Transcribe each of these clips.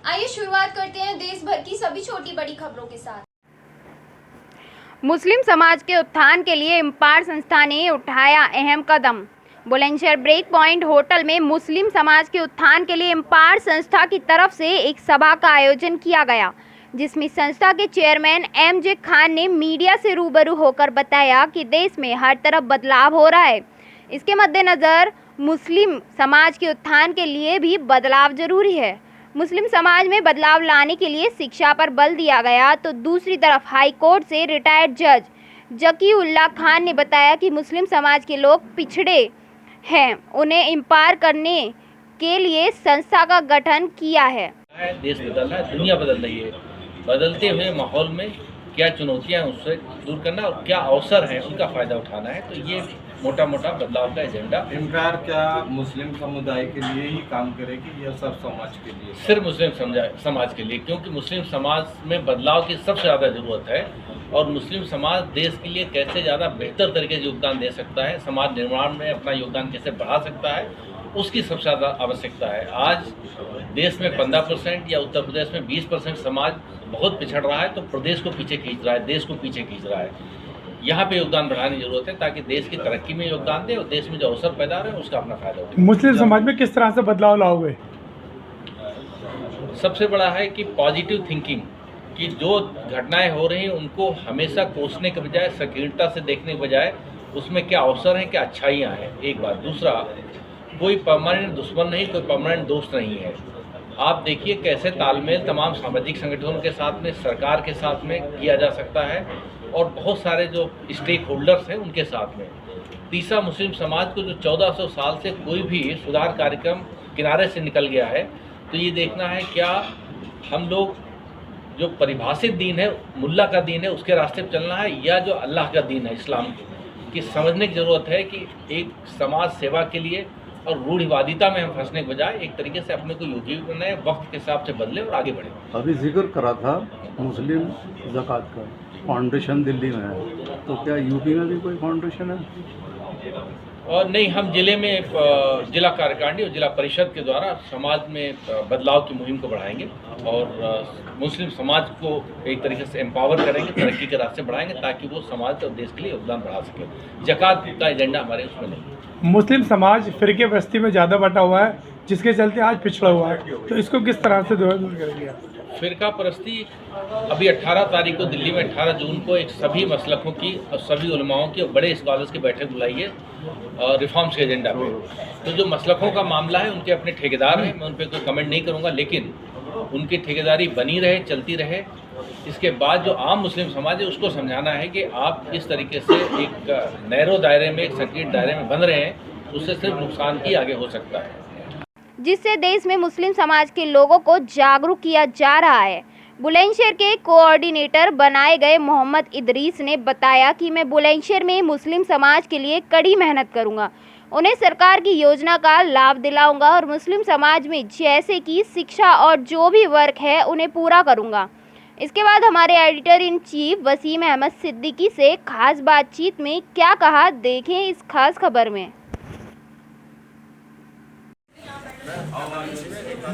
आइए शुरुआत करते हैं देश भर की सभी छोटी बड़ी खबरों के साथ। मुस्लिम समाज के उत्थान के लिए इम्पार संस्था ने उठाया अहम कदम। बुलंदशहर ब्रेक पॉइंट होटल में मुस्लिम समाज के उत्थान के लिए इम्पार संस्था की तरफ से एक सभा का आयोजन किया गया, जिसमें संस्था के चेयरमैन एम.जे. खान ने मीडिया से रूबरू होकर बताया कि देश में हर तरफ बदलाव हो रहा है। इसके मद्देनज़र मुस्लिम समाज के उत्थान के लिए भी बदलाव जरूरी है। मुस्लिम समाज में बदलाव लाने के लिए शिक्षा पर बल दिया गया, तो दूसरी तरफ हाई कोर्ट से रिटायर्ड जज जकीउल्लाह खान ने बताया कि मुस्लिम समाज के लोग पिछड़े हैं, उन्हें इम्पावर करने के लिए संस्था का गठन किया है। देश बदल रहा है, दुनिया बदल रही है। बदलते हुए माहौल में क्या चुनौतियां हैं उससे दूर करना और क्या अवसर हैं उनका फ़ायदा उठाना है। तो ये मोटा मोटा बदलाव का एजेंडा। इम्पायर क्या मुस्लिम समुदाय के लिए ही काम करेगी या सब समाज के लिए? सिर्फ मुस्लिम समाज के लिए, क्योंकि मुस्लिम समाज में बदलाव की सबसे ज़्यादा ज़रूरत है और मुस्लिम समाज देश के लिए कैसे ज़्यादा बेहतर तरीके से योगदान दे सकता है, समाज निर्माण में अपना योगदान कैसे बढ़ा सकता है, उसकी सबसे ज़्यादा आवश्यकता है। आज देश में 15% या उत्तर प्रदेश में 20% समाज बहुत पिछड़ रहा है, तो प्रदेश को पीछे खींच रहा है, देश को पीछे खींच रहा है। यहाँ पे योगदान बढ़ाने की जरूरत है ताकि देश की तरक्की में योगदान दे और देश में जो अवसर पैदा हो रहे हैं उसका अपना फायदा हो। मुस्लिम समाज में किस तरह से बदलाव लाओगे? सबसे बड़ा है कि पॉजिटिव थिंकिंग, कि जो घटनाएं हो रही हैं उनको हमेशा कोसने के बजाय संकीर्णता से देखने के बजाय उसमें क्या अवसर हैं, क्या अच्छाइयाँ हैं, एक बात। दूसरा, कोई परमानेंट दुश्मन नहीं, कोई परमानेंट दोस्त नहीं है। आप देखिए कैसे तालमेल तमाम सामाजिक संगठनों के साथ में, सरकार के साथ में किया जा सकता है और बहुत सारे जो स्टेक होल्डर्स हैं उनके साथ में। तीसरा, मुस्लिम समाज को जो 1400 साल से कोई भी सुधार कार्यक्रम किनारे से निकल गया है, तो ये देखना है क्या हम लोग जो परिभाषित दीन है, मुल्ला का दीन है, उसके रास्ते पर चलना है या जो अल्लाह का दीन है, इस्लाम की समझने की ज़रूरत है कि एक समाज सेवा के लिए और रूढ़िवादिता में हम फंसने के बजाय एक तरीके से अपने को योगी बनाए, वक्त के हिसाब से बदले और आगे बढ़े। अभी जिक्र करा था मुस्लिम ज़कात का फाउंडेशन दिल्ली में है, तो क्या यूपी में भी कोई फाउंडेशन है? और नहीं, हम जिले में जिला कार्यकारिणी और जिला परिषद के द्वारा समाज में बदलाव की मुहिम को बढ़ाएंगे और मुस्लिम समाज को एक तरीके से एम्पावर करेंगे, तरक्की के रास्ते बढ़ाएंगे ताकि वो समाज और देश के लिए योगदान बढ़ा सके। ज़कात का एजेंडा हमारे उसमें नहीं। मुस्लिम समाज फिरके बस्ती में ज़्यादा बटा हुआ है, जिसके चलते आज पिछड़ा हुआ है, तो इसको किस तरह से दूर करेंगे? फिरका परस्ती अभी 18 तारीख को दिल्ली में 18 जून को एक सभी मसलकों की और सभी उलमाओं की और बड़े स्कॉलर्स की बैठक बुलाई है रिफॉर्म्स के एजेंडा पे। तो जो मसलकों का मामला है उनके अपने ठेकेदार हैं, मैं उन पर कोई कमेंट नहीं करूँगा, लेकिन उनकी ठेकेदारी बनी रहे, चलती रहे। इसके बाद जो आम मुस्लिम समाज है उसको समझाना है कि आप इस तरीके से एक नैरो दायरे में, एक संकीर्ण दायरे में बंध रहे हैं, उससे सिर्फ नुकसान ही आगे हो सकता है, जिससे देश में मुस्लिम समाज के लोगों को जागरूक किया जा रहा है। बुलंदशहर के कोऑर्डिनेटर बनाए गए मोहम्मद इदरीस ने बताया कि मैं बुलंदशहर में मुस्लिम समाज के लिए कड़ी मेहनत करूंगा, उन्हें सरकार की योजना का लाभ दिलाऊंगा और मुस्लिम समाज में जैसे कि शिक्षा और जो भी वर्क है उन्हें पूरा करूंगा। इसके बाद हमारे editor in chief Wasim Ahmed Siddiqui से खास बातचीत में क्या कहा, देखें इस खास खबर में।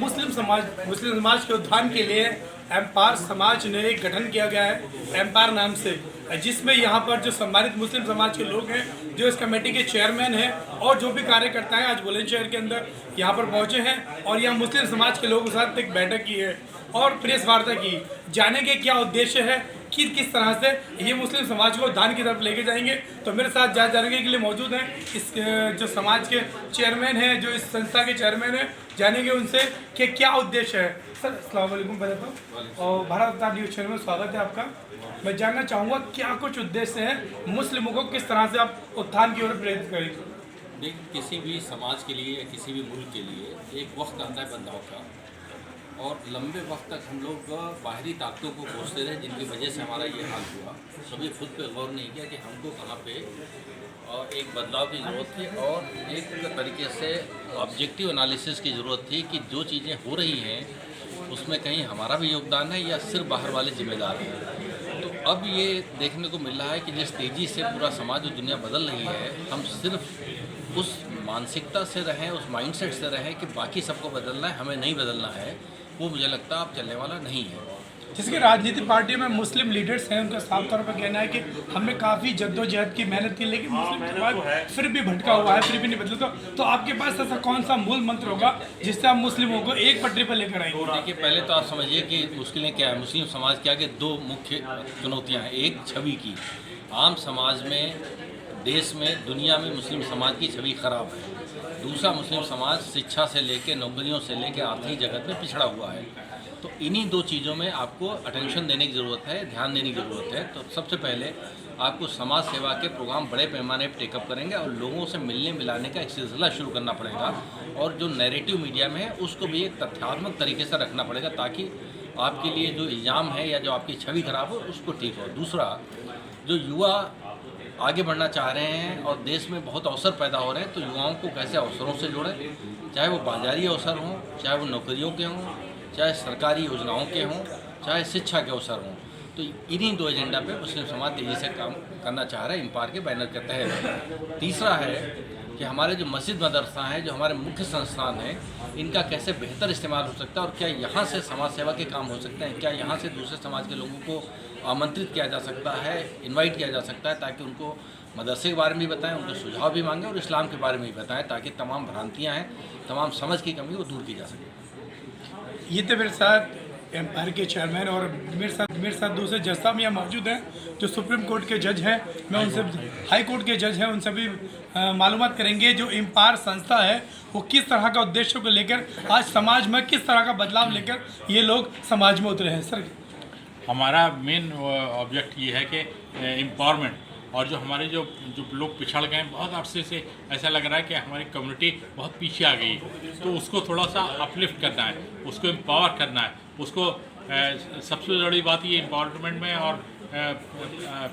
मुस्लिम समाज के उत्थान के लिए एम्पायर समाज ने एक गठन किया गया है एम्पायर नाम से, जिसमें यहाँ पर जो सम्मानित मुस्लिम समाज के लोग हैं, जो इस कमेटी के चेयरमैन हैं और जो भी कार्यकर्ता हैं, आज बुलंदशहर के अंदर यहाँ पर पहुँचे हैं और यहाँ मुस्लिम समाज के लोगों के साथ एक बैठक की है और प्रेस वार्ता की। जानेंगे क्या उद्देश्य है कि किस तरह से ये मुस्लिम समाज को दान की तरफ लेके जाएंगे। तो मेरे साथ जानने के लिए मौजूद हैं इस जो समाज के चेयरमैन हैं, जो इस संस्था के चेयरमैन हैं, जानेंगे उनसे कि क्या उद्देश्य है। सर अस्सलाम वालेकुम, पहले तो और भारत अवतार न्यूज़ चैनल में स्वागत है आपका। मैं जानना चाहूँगा क्या कुछ उद्देश्य है, मुस्लिमों को किस तरह से आप उत्थान की ओर प्रेरित करेंगे? देखिए, किसी भी समाज के लिए या किसी भी मुल्क के लिए एक वक्त आता है बदलाव का, और लंबे वक्त तक हम लोग बाहरी ताकतों को कोसते रहे, जिनकी वजह से हमारा ये हाल हुआ। कभी खुद पे गौर नहीं किया कि हमको कहाँ पे एक बदलाव की ज़रूरत थी और एक तरीके से ऑब्जेक्टिव एनालिसिस की ज़रूरत थी कि जो चीज़ें हो रही हैं उसमें कहीं हमारा भी योगदान है या सिर्फ बाहर वाले जिम्मेदार हैं। तो अब ये देखने को मिल रहा है कि जिस तेज़ी से पूरा समाज और दुनिया बदल रही है, हम सिर्फ उस मानसिकता से रहें, उस माइंडसेट से रहें कि बाकी सबको बदलना है, हमें नहीं बदलना है। वो मुझे लगता है अब चलने वाला नहीं है। जिसकी राजनीतिक पार्टी में मुस्लिम लीडर्स हैं, उनका साफ तौर पर कहना है कि हमने काफ़ी जद्दोजहद की, मेहनत की, लेकिन मुस्लिम समाज फिर भी भटका हुआ है, फिर भी नहीं बदला। तो आपके पास ऐसा कौन सा मूल मंत्र होगा जिससे आप मुस्लिमों को एक पटरी पर लेकर आएंगे? देखिए, पहले तो आप समझिए कि मुश्किलें क्या है। मुस्लिम समाज के आगे दो मुख्य चुनौतियाँ हैं। एक, छवि की। आम समाज में, देश में, दुनिया में मुस्लिम समाज की छवि खराब है। दूसरा, मुस्लिम समाज शिक्षा से लेकर, नौकरियों से लेकर आर्थिक जगत में पिछड़ा हुआ है। तो इन्हीं दो चीज़ों में आपको अटेंशन देने की ज़रूरत है, ध्यान देने की ज़रूरत है। तो सबसे पहले आपको समाज सेवा के प्रोग्राम बड़े पैमाने पर टेकअप करेंगे और लोगों से मिलने मिलाने का एक सिलसिला शुरू करना पड़ेगा। और जो नैरेटिव मीडिया में है उसको भी एक तथ्यात्मक तरीके से रखना पड़ेगा, ताकि आपके लिए जो इल्ज़ाम है या जो आपकी छवि खराब हो उसको ठीक हो। दूसरा, जो युवा आगे बढ़ना चाह रहे हैं और देश में बहुत अवसर पैदा हो रहे हैं, तो युवाओं को कैसे अवसरों से जोड़ें, चाहे वो बाजारी अवसर हों, चाहे वो नौकरियों के हों, चाहे सरकारी योजनाओं के हों, चाहे शिक्षा के अवसर हों। तो इन्हीं दो एजेंडा पे मुस्लिम समाज तेज़ी से काम करना चाह रहा है इम्पार के बैनर के तहत। तीसरा है कि हमारे जो मस्जिद मदरसा हैं, जो हमारे मुख्य संस्थान हैं, इनका कैसे बेहतर इस्तेमाल हो सकता है और क्या यहाँ से समाज सेवा के काम हो सकते हैं, क्या यहाँ से दूसरे समाज के लोगों को आमंत्रित किया जा सकता है, इनवाइट किया जा सकता है, ताकि उनको मदरसे के बारे में भी बताएं, उनके सुझाव भी मांगें और इस्लाम के बारे में भी बताएं, ताकि तमाम भ्रांतियाँ हैं, तमाम समझ की कमी वो दूर की जा सके। ये तो मेरे साथ एम्पायर के चेयरमैन और मेरे साथ दूसरे जज साहब यहाँ मौजूद हैं जो सुप्रीम कोर्ट के जज हैं। मैं उनसे, हाई कोर्ट के जज हैं, उनसे भी मालूमात करेंगे जो एम्पायर संस्था है वो किस तरह का उद्देश्य को लेकर आज समाज में किस तरह का बदलाव लेकर ये लोग समाज में उतरे हैं। सर, हमारा मेन ऑब्जेक्ट ये है कि एम्पावरमेंट, और जो हमारे जो लोग पिछड़ गए हैं बहुत अरसे से, ऐसा लग रहा है कि हमारी कम्युनिटी बहुत पीछे आ गई है, तो उसको थोड़ा सा अपलिफ्ट करना है, उसको एम्पावर करना है। उसको सबसे बड़ी बात ये एम्पावरमेंट में और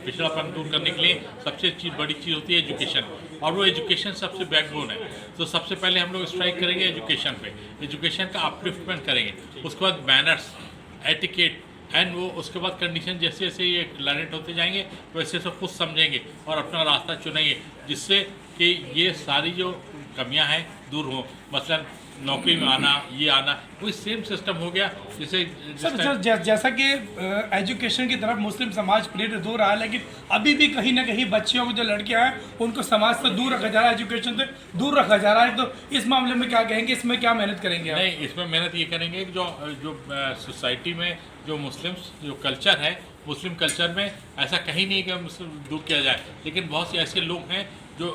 पिछड़ापन दूर करने के लिए सबसे बड़ी चीज़ होती है एजुकेशन, और वो एजुकेशन सबसे बैकबोन है। तो सबसे पहले हम लोग स्ट्राइक करेंगे एजुकेशन पे, एजुकेशन का अपलिफ्टमेंट करेंगे। उसके बाद मैनर्स, एटिकेट एंड वो उसके बाद कंडीशन, जैसे जैसे ये लर्नेट होते जाएंगे वैसे वैसे खुद समझेंगे और अपना रास्ता चुनेंगे, जिससे कि ये सारी जो कमियां हैं दूर हों। मसलन नौकरी में आना, ये आना, वही सेम सिस्टम हो गया जैसे जैसा कि एजुकेशन की तरफ मुस्लिम समाज प्रेरित हो रहा है, लेकिन अभी भी कहीं ना कहीं बच्चियों को, जो लड़कियां हैं, उनको समाज से दूर रखा जा रहा है, एजुकेशन से दूर रखा जा रहा है। तो इस मामले में क्या कहेंगे, इसमें क्या मेहनत करेंगे? नहीं, इसमें मेहनत ये करेंगे कि जो सोसाइटी में जो मुस्लिम्स जो कल्चर है, मुस्लिम कल्चर में ऐसा कहीं नहीं कि मुस्लिम दूर किया जाए, लेकिन बहुत से ऐसे लोग हैं जो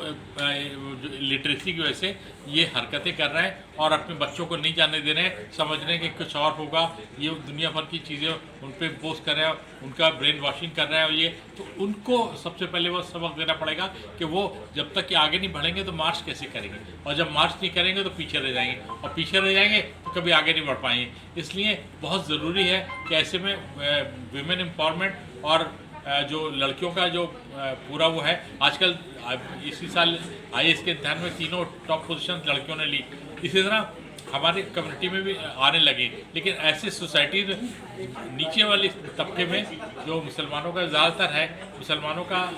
लिटरेसी की वजह से ये हरकतें कर रहे हैं और अपने बच्चों को नहीं जाने दे रहे हैं, समझ रहे हैं कि कुछ और होगा, ये दुनिया भर की चीज़ें उन पर इम्पोज कर रहे हैं, उनका ब्रेन वॉशिंग कर रहे हैं। और ये तो उनको सबसे पहले वो सबक देना पड़ेगा कि वो जब तक कि आगे नहीं बढ़ेंगे तो मार्च कैसे करेंगे, और जब मार्च नहीं करेंगे तो पीछे रह जाएंगे, और पीछे रह जाएंगे तो कभी आगे नहीं बढ़ पाएंगे। इसलिए बहुत ज़रूरी है कि ऐसे में विमेन एम्पावरमेंट और जो लड़कियों का जो पूरा वो है, आजकल इसी साल IAS के ध्यान में 3 टॉप पोजीशन लड़कियों ने ली, इसी तरह हमारे कम्युनिटी में भी आने लगी। लेकिन ऐसे सोसाइटी नीचे वाले तबके में जो मुसलमानों का ज़्यादातर है, मुसलमानों का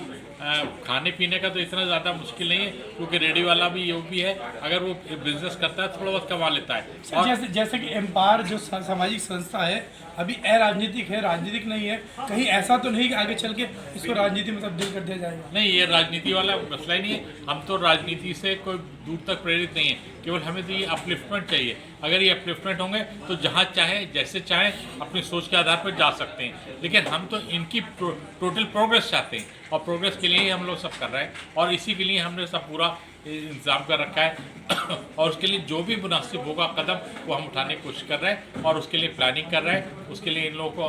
खाने पीने का तो इतना ज़्यादा मुश्किल नहीं है, क्योंकि रेडी वाला भी ये भी है, अगर वो बिजनेस करता है थोड़ा बहुत कमा लेता है। और जैसे कि एम्पायर जो सामाजिक संस्था है अभी अराजनीतिक है, राजनीतिक नहीं है, कहीं ऐसा तो नहीं कि आगे चल के इसको राजनीति में तब्दील कर दिया जाएगा? नहीं, ये राजनीति वाला मसला ही नहीं है। हम तो राजनीति से कोई दूर तक प्रेरित नहीं है, केवल हमें तो ये अपलिफ्टमेंट चाहिए। अगर ये अपलिफ्टमेंट होंगे तो जहाँ चाहे, जैसे चाहे, अपनी सोच के आधार पर जा सकते हैं। लेकिन हम तो इनकी टोटल प्रोग्रेस चाहते हैं, और प्रोग्रेस के लिए ही हम लोग सब कर रहे हैं, और इसी के लिए हमने सब पूरा इंतज़ाम कर रखा है। और उसके लिए जो भी मुनासिब होगा कदम वो हम उठाने की कोशिश कर रहे हैं, और उसके लिए प्लानिंग कर रहे हैं, उसके लिए इन लोगों को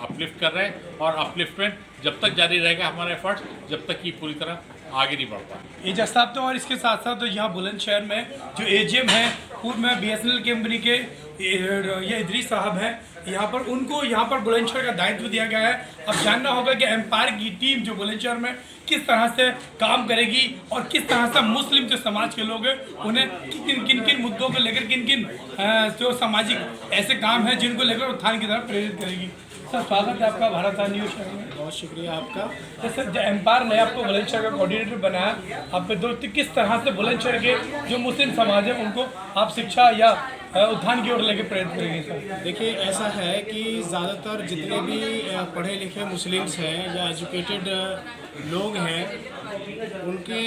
अपलिफ्ट कर रहे हैं। और अपलिफ्टमेंट जब तक जारी रहेगा हमारा एफर्ट्स, जब तक ये पूरी तरह आगे नहीं बढ़ता। एजाज साहब तो, और इसके साथ साथ तो यहाँ बुलंदशहर में जो AGM है पूर्व में BSNL कंपनी के ये इदरीस साहब हैं, यहाँ पर उनको यहाँ पर बुलंदशहर का दायित्व दिया गया है। अब जानना होगा कि एम्पायर की टीम जो बुलंदशहर में किस तरह से काम करेगी और किस तरह से मुस्लिम जो समाज के लोग हैं उन्हें किन किन मुद्दों को लेकर, किन किन जो सामाजिक ऐसे काम हैं जिनको लेकर उत्थान की तरफ प्रेरित करेगी। सर, स्वागत है आपका भारत न्यूज़ शहर में। बहुत शुक्रिया आपका। जैसे एम्पायर ने आपको बुलंदशहर का कोऑर्डिनेटर बनाया, आप पे किस तरह से बुलंदशहर के जो मुस्लिम समाज है उनको आप शिक्षा या उत्थान की ओर लेके प्रेरित करेंगे सर? देखिए, ऐसा है कि ज़्यादातर जितने भी पढ़े लिखे मुस्लिम्स हैं या एजुकेटेड लोग हैं, उनके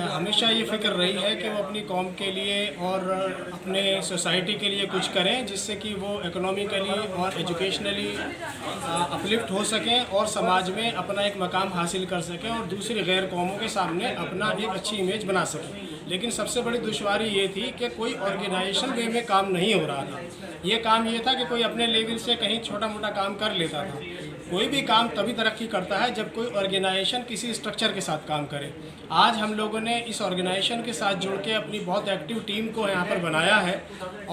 हमेशा ये फ़िक्र रही है कि वो अपनी कौम के लिए और अपने सोसाइटी के लिए कुछ करें, जिससे कि वो इकोनॉमिकली और एजुकेशनली अपलिफ्ट हो सकें और समाज में अपना एक मकाम हासिल कर सकें और दूसरी गैर कौमों के सामने अपना एक अच्छी इमेज बना सकें। लेकिन सबसे बड़ी दुश्वारी ये थी कि कोई ऑर्गेनाइजेशन वे में काम नहीं हो रहा था। ये काम ये था कि कोई अपने लेवल से कहीं छोटा मोटा काम कर लेता था। कोई भी काम तभी तरक्की करता है जब कोई ऑर्गेनाइजेशन किसी स्ट्रक्चर के साथ काम करे। आज हम लोगों ने इस ऑर्गेनाइजेशन के साथ जुड़ के अपनी बहुत एक्टिव टीम को यहाँ पर बनाया है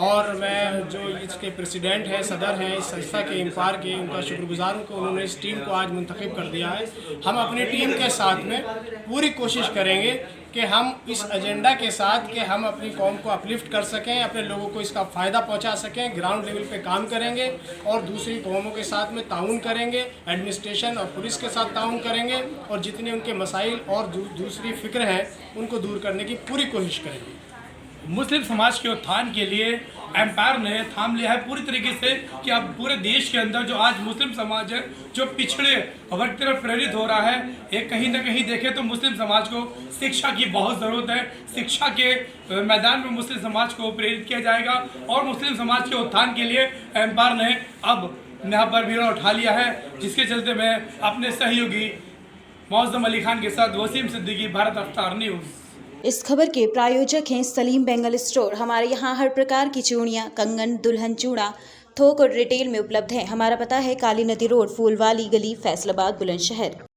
और मैं जो इसके प्रेसिडेंट हैं, सदर हैं इस संस्था के, इम्पार के, उनका शुक्रगुजार हूँ कि उन्होंने इस टीम को आज मुंतखब कर दिया है। हम अपनी टीम के साथ में पूरी कोशिश करेंगे कि हम इस एजेंडा के साथ कि हम अपनी कौम को अपलिफ्ट कर सकें, अपने लोगों को इसका फ़ायदा पहुंचा सकें, ग्राउंड लेवल पे काम करेंगे और दूसरी कौमों के साथ में ताउन करेंगे, एडमिनिस्ट्रेशन और पुलिस के साथ ताउन करेंगे और जितने उनके मसाइल और दूसरी फ़िक्र हैं उनको दूर करने की पूरी कोशिश करेंगे। मुस्लिम समाज के उत्थान के लिए एम्पायर ने थाम लिया है पूरी तरीके से कि अब पूरे देश के अंदर जो आज मुस्लिम समाज है जो पिछड़े वर्ग की तरफ प्रेरित हो रहा है, एक कहीं ना कहीं देखें तो मुस्लिम समाज को शिक्षा की बहुत ज़रूरत है। शिक्षा के मैदान में मुस्लिम समाज को प्रेरित किया जाएगा और मुस्लिम समाज के उत्थान के लिए एम्पायर ने अब यहाँ पर बीड़ा उठा लिया है, जिसके चलते मैं अपने सहयोगी मौज़म अली खान के साथ वसीम सिद्दीकी, भारत अफ्तार न्यूज़। इस खबर के प्रायोजक हैं सलीम बेंगल स्टोर। हमारे यहाँ हर प्रकार की चूड़ियाँ, कंगन, दुल्हन चूड़ा थोक और रिटेल में उपलब्ध है। हमारा पता है काली नदी रोड, फूलवाली गली, फैसलाबाद, बुलंदशहर।